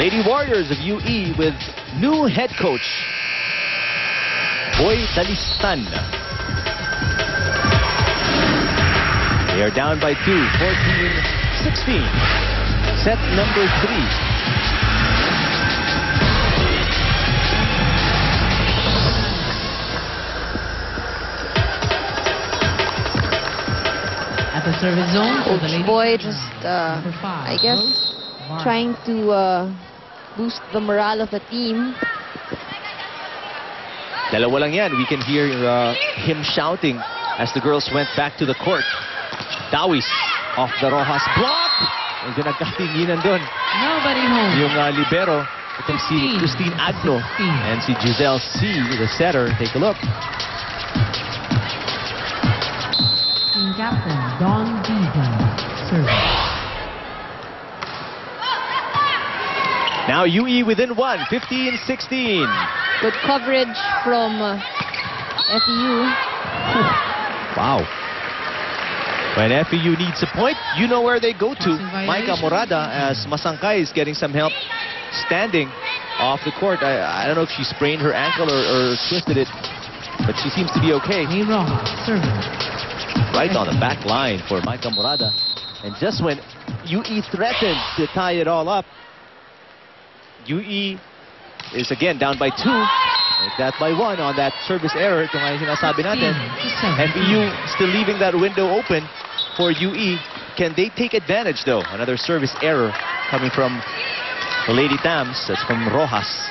Lady Warriors of UE with new head coach, Boy Dalistan. They are down by 2, 14-16. Set number 3. At the service zone, Coach Boy just, I guess, trying to boost the morale of the team. Dalawa lang yan. We can hear him shouting as the girls went back to the court. Dawis off the Rojas block. Medyo nagkatinginan doon. Nobody home. Yung libero, itong si Christine Agno and si Giselle C, the setter. Take a look. Team captain, Don Deegan, service. Now UE within 1, 15-16. Good coverage from FEU. Wow. When FEU needs a point, you know where they go to. Maika Morada, as Masangkay is getting some help standing off the court. I don't know if she sprained her ankle or twisted it, but she seems to be okay. Service. Right on the back line for Maika Morada. And just when UE threatened to tie it all up, UE is again down by 2. Make that by 1 on that service error. Ito nga yung sinasabi natin. FEU still leaving that window open for UE. Can they take advantage though? Another service error coming from the Lady Tams. That's from Rojas.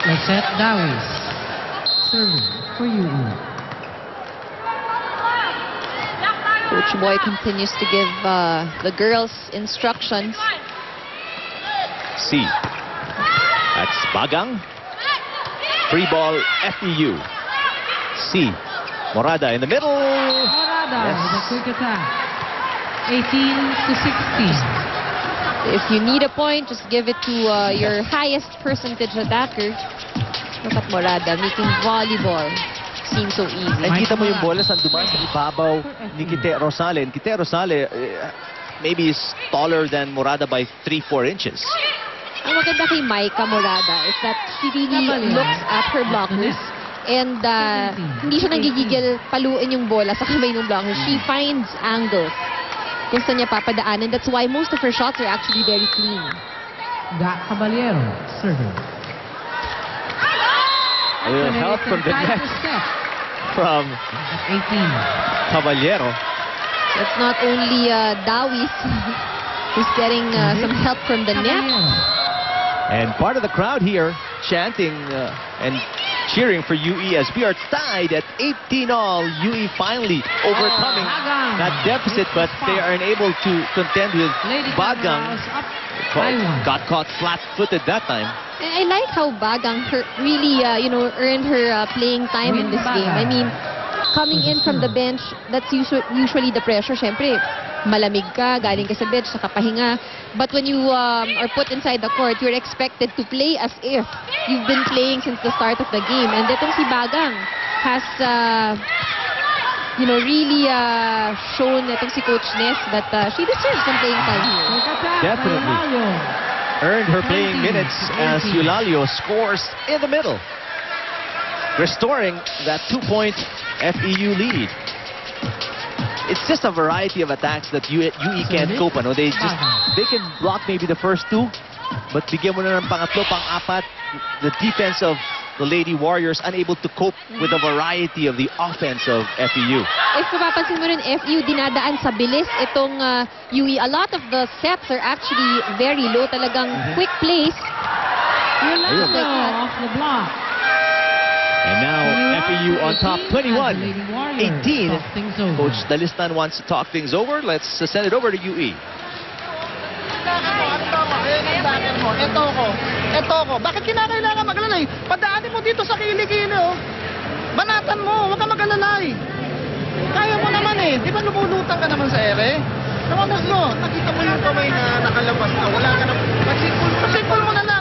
Lizette Dawis, serving for UE. Coach Boy continues to give the girls instructions. C. That's Bagang. Free ball, FEU. C. Morada in the middle. Morada with a quick attack. 18-16. If you need a point, just give it to your highest percentage attacker. Look at Morada making volleyball seem so easy. Ay, kita mo yung bola sa dumaan sa ibabaw ni Kite Rosale. And Kite Rosale maybe is taller than Morada by 3-4 inches. Ang maganda kay Maika Morada is that she really looks at her blockers and hindi siya nanggigigil paluin yung bola sa kamay ng blockers. She finds angles kung saan niya papadaanan. That's why most of her shots are actually very clean. Caballero, serving. A little help from the net from 18. Caballero. It's not only Dawis who's getting some help from the net. And part of the crowd here chanting and cheering for UE as we are tied at 18-all. UE finally overcoming that deficit, but they are unable to contend with Bagang. Got caught flat-footed that time. I like how Bagang really, earned her playing time in this game. I mean, coming in from the bench, that's usually the pressure. Siyempre, malamig ka, galing ka sa bench, sa kapahinga. But when you are put inside the court, you're expected to play as if you've been playing since the start of the game. And itong si Bagang has, really shown itong si Coach Ness that she deserves some playing time here. Definitely. Earned her playing minutes as Eulalio scores in the middle, restoring that 2-point FEU lead. It's just a variety of attacks that UE can't cope. Ano? They can block maybe the first 2, but bigyan mo na ng pangatlo, pang-apat, the defense of the Lady Warriors unable to cope with a variety of the offense of FEU. If mapapansin mo rin, FEU dinadaan sa bilis itong UE. A lot of the sets are actually very low, talagang quick plays. Off the block. And now FEU on top, 21-18. Coach Dalistan wants to talk things over. Let's send it over to UE. Ito ko. Bakit kinakailangan mag-alala? Padaanin mo dito sa kilikili, oh. Banatan mo, huwag ka mag-alala. Kaya mo naman eh. Di ba lumulutang ka naman sa ere? Naman mo, nakita mo yung kamay na nakalabas na. Wala ka na. Pag-sipol mo na lang.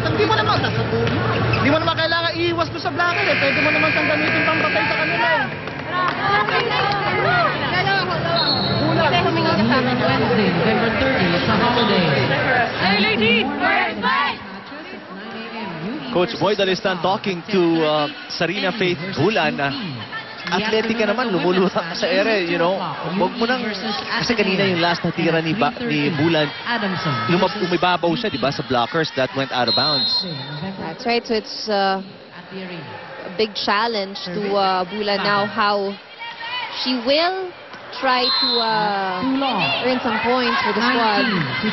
Hindi mo naman sasabuhin. Hindi mo naman kailangan iiwas ko sa blocker eh. Pwede mo naman siyang gamitin pang patay sa kanila eh. Wednesday, November 30, it's a holiday. Coach Boy Dalistan talking to Sarina Faith Bulan na athletic ka naman, lumulutang ka sa ere, you know. Huwag mo nang, kasi kanina yung last na tira ni Bulan, umibabaw siya, di ba, sa blockers that went out of bounds. That's right. So it's a big challenge to Bulan now how she will try to earn some points for the squad.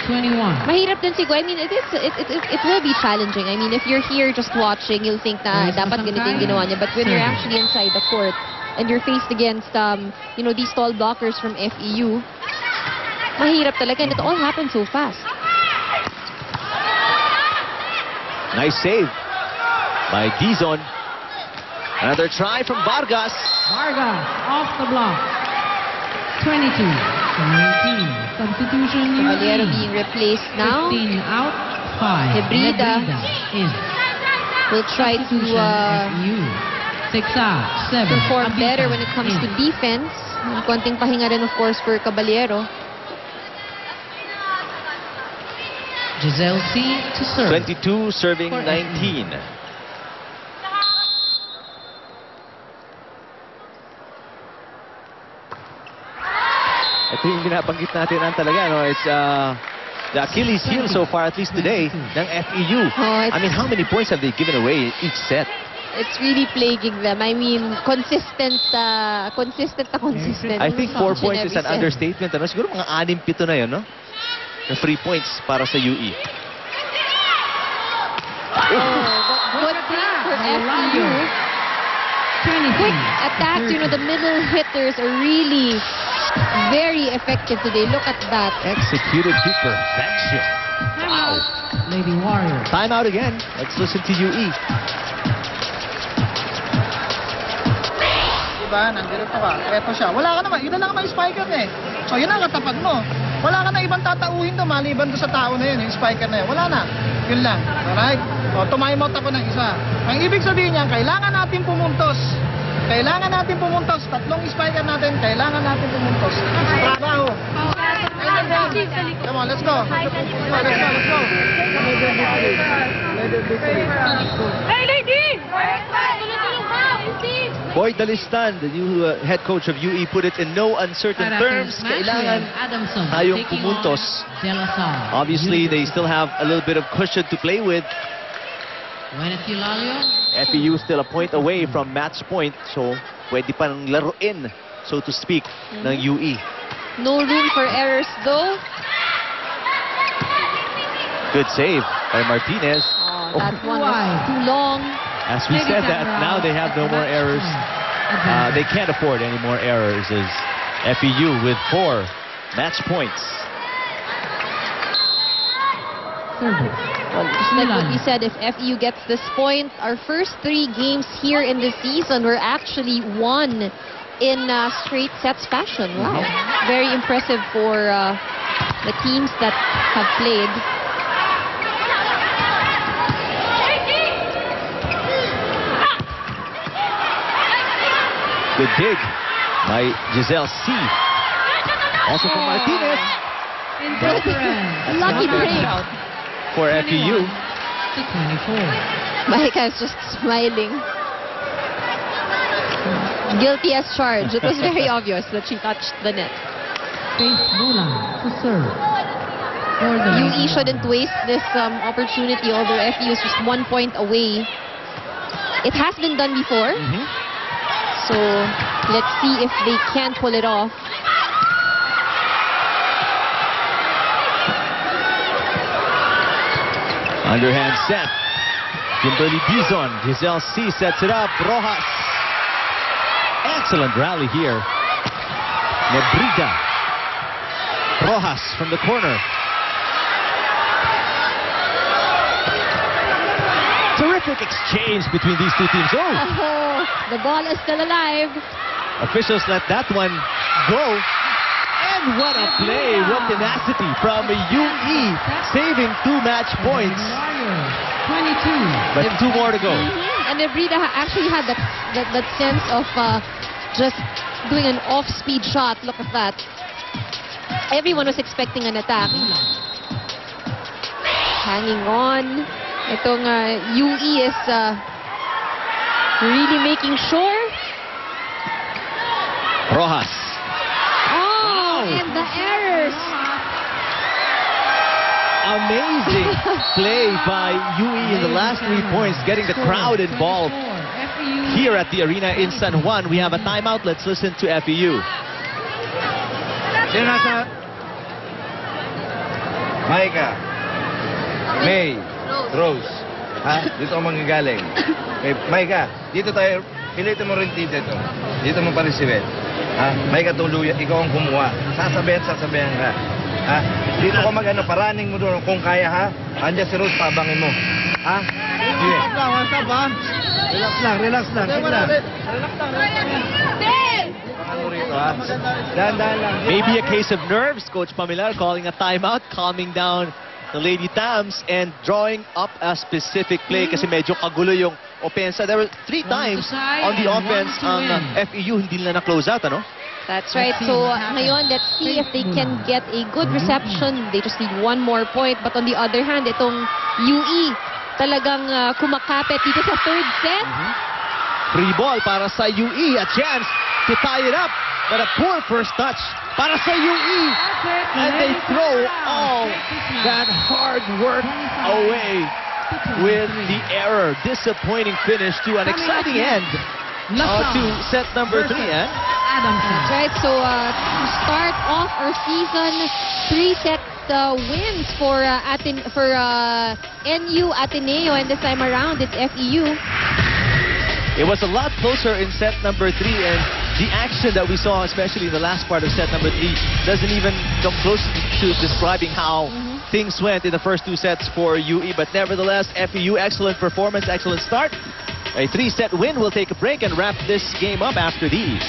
21. Mahirap din siguro. I mean, it will be challenging. I mean, if you're here just watching, you'll think na dapat ganito yung ginawa niya. But when you're actually inside the court and you're faced against, you know, these tall blockers from FEU, mahirap talaga. And it all happened so fast. Nice save by Dizon. Another try from Vargas. Vargas off the block. 22 to 19. Substitution Caballero being replaced now. 15 out, 5. Hebrida in. Will try to 6 out, 7. perform Abita better when it comes to in. defense. Konting pahinga rin, of course, for Caballero. Giselle C to serve. 22 serving For 19. Ito yung binabanggit natin talaga, no? It's the Achilles heel so far, at least today, ng FEU. I mean, how many points have they given away each set? It's really plaguing them. I mean, consistent. I think 4 Each and points is every an set. understatement. Ano? Siguro mga 6-7 na yun, no? The 3 points para sa UE. Good thing for FEU. Quick attacks, you know, the middle hitters are really very effective today. Look at that. Executed to perfection. Wow. Lady Warriors. Timeout again. Let's listen to E. UE. Diba, nandito ka. Eto siya. Wala ka naman. Yun na lang may spiker eh. So, yun ang katapat mo. Wala ka na ibang tatauhin to maliban to sa tao na yun, yung spiker na yun. Wala na. Yun lang. Alright? O, tumaymot ako ng isa. Ang ibig sabihin niya, kailangan natin pumuntos. Kailangan natin pumuntos. 3 spiker natin, kailangan natin pumuntos. Trabaho. Come on, let's go. Let's go. Hey, lady! Boy Dalistan, the new head coach of UE, put it in no uncertain terms. Kailangan Adamson tayong taking pumuntos. on De La Salle. Obviously, they still have a little bit of cushion to play with. Gwyneth Eulalio. FEU still a point away from match point. So, pwede pang laruin, so to speak, ng UE. No room for errors though. Good save by Martinez. Oh, that one was too long. As we said that, now they have no more errors. They can't afford any more errors as FEU with 4 match points. Well, just like what we said, if FEU gets this point, our first 3 games here in the season were actually won in straight sets fashion. Wow. Very impressive for the teams that have played. Good dig by Giselle C. Also from Martinez. Lucky break. For FEU. To 24. Mahika is just smiling. Guilty as charged. It was very obvious that she touched the net. Faith Bulan to serve. For the UE shouldn't waste this opportunity, although FEU is just 1 point away. It has been done before. So, let's see if they can pull it off. Underhand set. Kimberly Dizon. Giselle C sets it up. Rojas. Excellent rally here. Nebrida. Rojas from the corner. Terrific exchange between these two teams. Oh, the ball is still alive. Officials let that one go. And what a play. What tenacity from UE. Saving 2 match points. Warriors, 22. But 2 more to go. And Nebrida actually had that sense of just doing an off-speed shot. Look at that. Everyone was expecting an attack. hanging on. Itong UE is really making sure. Rojas. Oh, and the errors. Amazing play by UE in the last 3 points, getting the crowd involved. Here at the arena in San Juan, we have a timeout. Let's listen to FEU. Sino nasa? Maika. May. Rose. Ha? Dito ako manggagaling. Maika, dito tayo. Pilitin mo rin dito. Dito mo parisibet. Ha? Maika, tuluyan. Ikaw ang kumuha. Sasabihan ka. Ha? Dito ko paraning mo doon kung kaya, ha? Andiyan si Rose, pabangin mo. Ha? Sige. Relax lang. Pabangan mo rito, ha? Dahan-dahan lang. Maybe a case of nerves. Coach Pamilar calling a timeout, calming down the Lady Tams and drawing up a specific play kasi medyo kagulo yung opensa. There were 3 times on the offense ang FEU hindi nila na-close out, ano? That's right. So, ngayon, let's see if they can get a good reception. They just need 1 more point. But on the other hand, itong UE talagang kumakapit dito sa 3rd set. Free ball para sa UE. A chance to tie it up. But a poor first touch para sa UE. And they throw all that hard work away with the error. Disappointing finish to an exciting end to set number 3. That's right. So, to start off our season, 3 sets wins for NU Ateneo, and this time around it's FEU. It was a lot closer in set number 3, and the action that we saw, especially in the last part of set number 3, doesn't even come close to describing how things went in the first 2 sets for UE. But nevertheless, FEU, excellent performance, excellent start. A 3-set win. We'll take a break and wrap this game up after these.